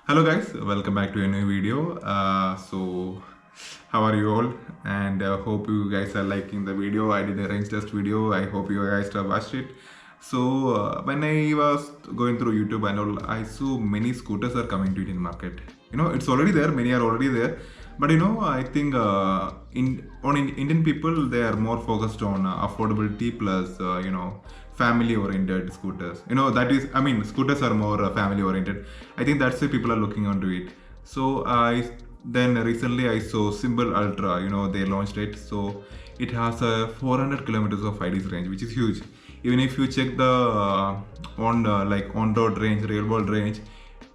Hello guys, welcome back to a new video. How are you all? And hope you guys are liking the video. I did a range test video. I hope you guys have watched it. When I was going through YouTube and all, I saw many scooters are coming to Indian market. It's already there. Many are already there. But I think Indian people, they are more focused on affordability plus family oriented scooters. Scooters are more family oriented. I think that's why people are looking onto it. Then recently I saw Symbol Ultra. They launched it. So it has a 400 kilometers of IDC range, which is huge. Even if you check the on-road range, real-world range,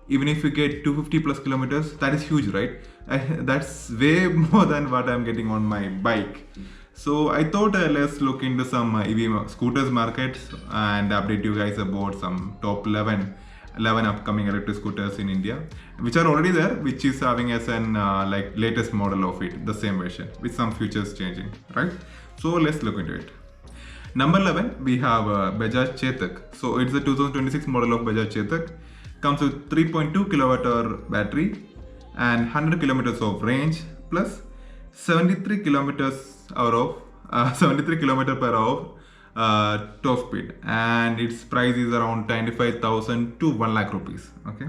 even if you get 250 plus kilometers, that is huge, right? That's way more than what I'm getting on my bike. So I thought let's look into some EV scooters markets and update you guys about some top 11 upcoming electric scooters in India, which are already there, which is having as an latest model of it, the same version with some features changing, right? So let's look into it. Number 11, we have Bajaj Chetak. So it's a 2026 model of Bajaj Chetak. Comes with 3.2 kilowatt-hour battery and 100 kilometers of range plus 73 kilometers kilometer per hour top speed, and its price is around 95,000 to 1 lakh rupees. Okay.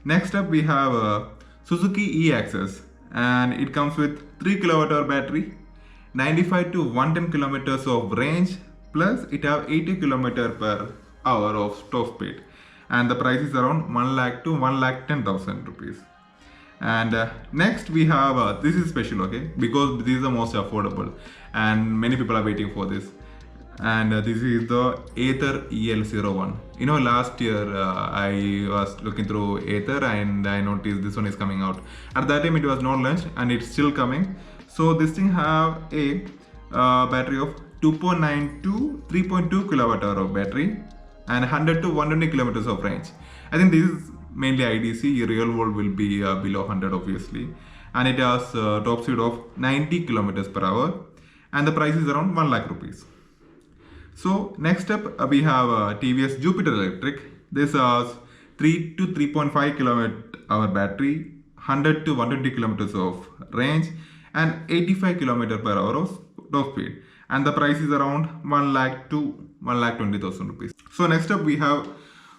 Next up we have Suzuki E-Access, and it comes with 3 kilowatt-hour battery, 95 to 110 kilometers of range plus it have 80 kilometer per hour of top speed, and the price is around 1 lakh to 1 lakh 10,000 rupees. And next we have this is special, okay, because this is the most affordable and many people are waiting for this, and this is the Ather EL01. Last year I was looking through Ather and I noticed this one is coming out. At that time it was not launched and it's still coming. So this thing have a battery of 2.9 to 3.2 kilowatt hour of battery and 100 to 120 kilometers of range. I think this is mainly IDC. Real world will be below 100 obviously, and it has top speed of 90 kilometers per hour, and the price is around 1 lakh rupees. So next up we have TVS Jupiter Electric. This has 3 to 3.5 kilowatt hour battery, 100 to 120 kilometers of range, and 85 kilometer per hour of top speed, and the price is around 1 lakh to 1 lakh 20,000 rupees. So next up we have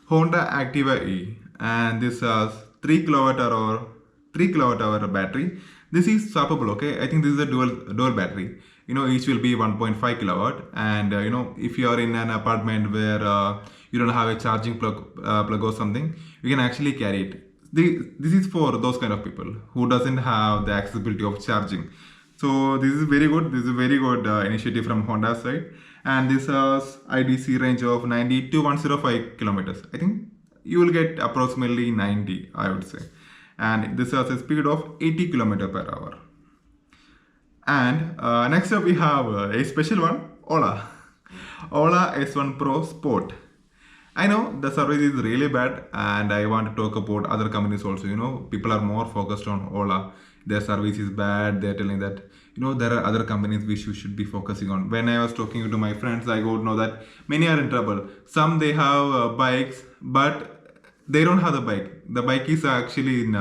Honda Activa E, and this has 3 kilowatt hour battery. This is swappable, okay. I think this is a dual battery. Each will be 1.5 kilowatt, and if you are in an apartment where you don't have a charging plug or something, you can actually carry it. This is for those kind of people who doesn't have the accessibility of charging. So this is very good. This is a very good initiative from Honda side, and this has IDC range of 90 to 105 kilometers. I think you will get approximately 90, I would say, and this has a speed of 80 kilometer per hour. And next up we have a special one, Ola S1 Pro Sport. I know the service is really bad, and I want to talk about other companies also. People are more focused on Ola. Their service is bad. They're telling that there are other companies which you should be focusing on. When I was talking to my friends, I got to know that many are in trouble. Some they have bikes, but they don't have the bike. The bike is actually in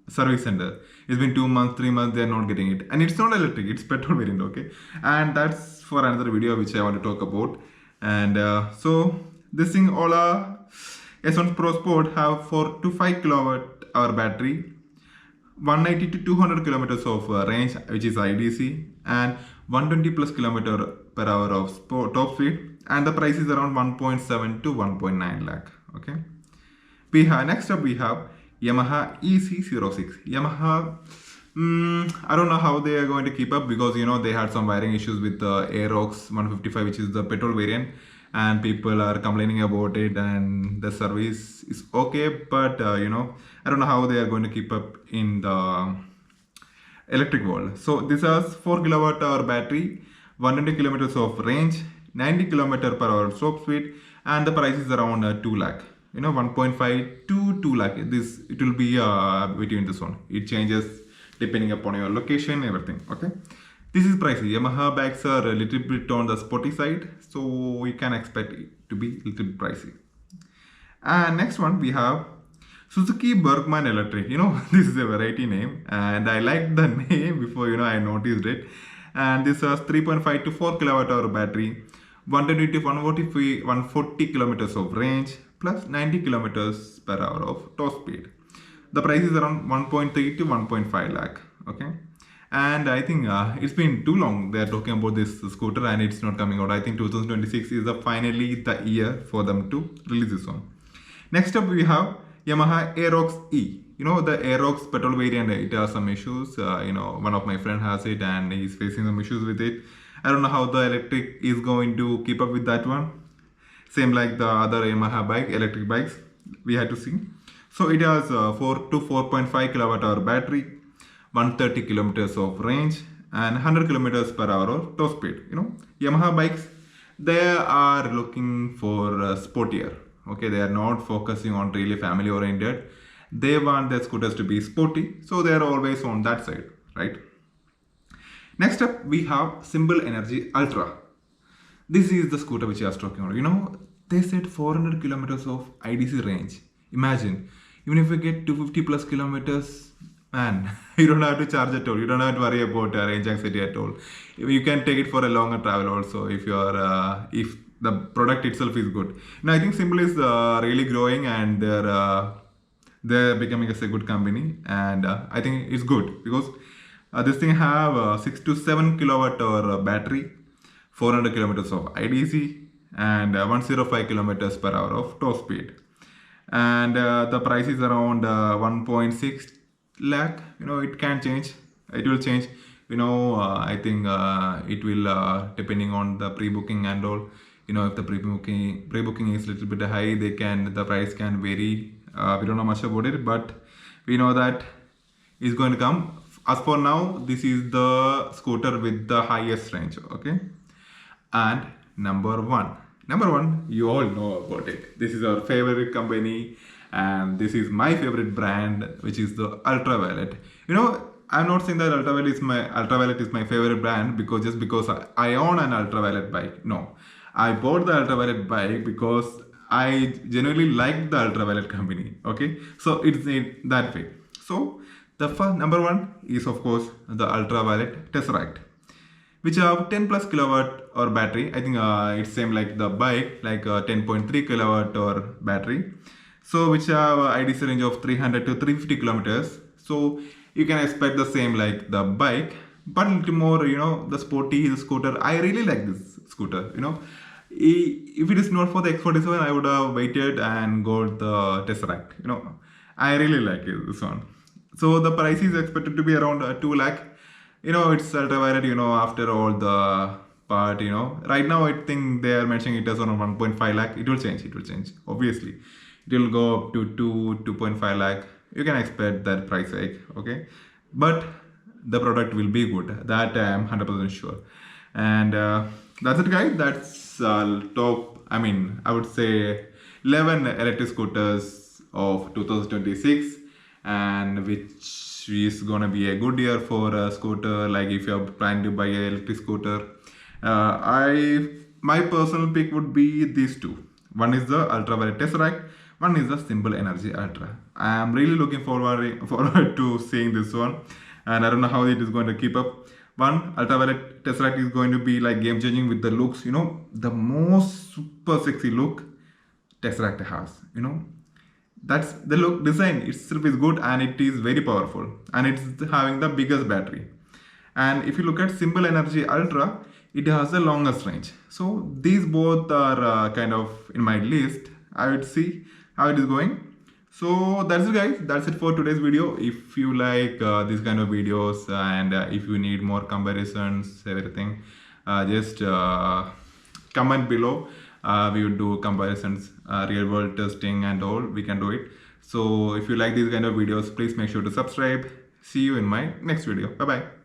service center. It's been 2 months, 3 months, they're not getting it, and it's not electric, it's petrol variant, okay. And that's for another video which I want to talk about. And so this thing, Ola S1 Pro Sport, have 4 to 5 kilowatt hour battery, 190 to 200 kilometers of range, which is IDC, and 120 plus kilometer per hour of top speed, and the price is around 1.7 to 1.9 lakh, okay. Next up we have Yamaha EC06. Yamaha, I don't know how they are going to keep up, because they had some wiring issues with the Aerox 155, which is the petrol variant, and people are complaining about it, and the service is okay, but I don't know how they are going to keep up in the electric world. So this has 4 kilowatt hour battery, 120 kilometers of range, 90 kilometer per hour top speed, and the price is around 2 lakh. 1.5 to 2 lakh. It will be between this one. It changes depending upon your location, everything. Okay. This is pricey. Yamaha bikes are a little bit on the sporty side, so we can expect it to be a little bit pricey. And next one we have Suzuki Bergman Electric. This is a variety name, and I liked the name before I noticed it. And this was 3.5 to 4 kilowatt hour battery, 120 to 140 kilometers of range, plus 90 kilometers per hour of top speed. The price is around 1.3 to 1.5 lakh. Okay, and I think it's been too long they are talking about this scooter and it's not coming out. I think 2026 is finally the year for them to release this one. Next up we have Yamaha Aerox E. The Aerox petrol variant, it has some issues. One of my friend has it and he's facing some issues with it. I don't know how the electric is going to keep up with that one. Same like the other Yamaha electric bikes we had to see. So it has 4 to 4.5 kilowatt hour battery, 130 kilometers of range and 100 kilometers per hour of top speed. Yamaha bikes, they are looking for sportier. Okay, they are not focusing on really family oriented. They want their scooters to be sporty, so they are always on that side, right? Next up, we have Symbol Energy Ultra. This is the scooter which I was talking about. They said 400 kilometers of IDC range. Imagine, even if you get 250 plus kilometers, man, you don't have to charge at all. You don't have to worry about range anxiety at all. You can take it for a longer travel also if you are if the product itself is good. Now I think Symbol is really growing and they're becoming a good company, and I think it's good because this thing have 6 to 7 kilowatt hour battery, 400 kilometers of IDC, and 105 kilometers per hour of top speed. And the price is around 1.6 lakh. It can change. It will change. I think it will depending on the pre-booking and all. If the pre-booking is a little bit high, the price can vary. We don't know much about it, but we know that it's going to come. As for now, this is the scooter with the highest range. Okay, and number one, you all know about it. This is our favorite company, and this is my favorite brand, which is the Ultraviolette. I'm not saying that Ultraviolette is my favorite brand because I own an Ultraviolette bike. No, I bought the Ultraviolette bike because I genuinely like the Ultraviolette company. Okay, so it's in that way. So the first number one is of course the Ultraviolette Tesseract, which have 10 plus kilowatt hour battery. I think it's same like the bike, like 10.3 kilowatt hour battery. So which have IDC range of 300 to 350 kilometers. So you can expect the same like the bike, but a little more, the Sporty, the scooter. I really like this scooter. If it is not for the X47, I would have waited and got the Tesseract. I really like this one. So the price is expected to be around 2 lakh. It's Ultraviolette, after all the part, right now I think they are mentioning it as around 1.5 lakh. It will change, obviously. It will go up to 2.5 lakh. You can expect that price hike, okay? But the product will be good. That I am 100% sure. And that's it, guys. That's top, I would say 11 electric scooters of 2026, and which is gonna be a good year for a scooter. Like if you're planning to buy an electric scooter, my personal pick would be these two. One is the Ultraviolette Tesseract, one is the Symbol Energy Ultra. I am really looking forward to seeing this one, and I don't know how it is going to keep up. One, Ultraviolette Tesseract is going to be like game changing with the looks. The most super sexy look Tesseract has. That's the look. Design itself is good and it is very powerful, and it's having the biggest battery. And if you look at Symbol Energy Ultra, it has the longest range. So these both are kind of in my list. I would see how it is going. So that's it, guys. That's it for today's video. If you like these kind of videos, and if you need more comparisons, everything, just comment below. We would do comparisons, real world testing and all. We can do it. So if you like these kind of videos, please make sure to subscribe. See you in my next video. Bye bye.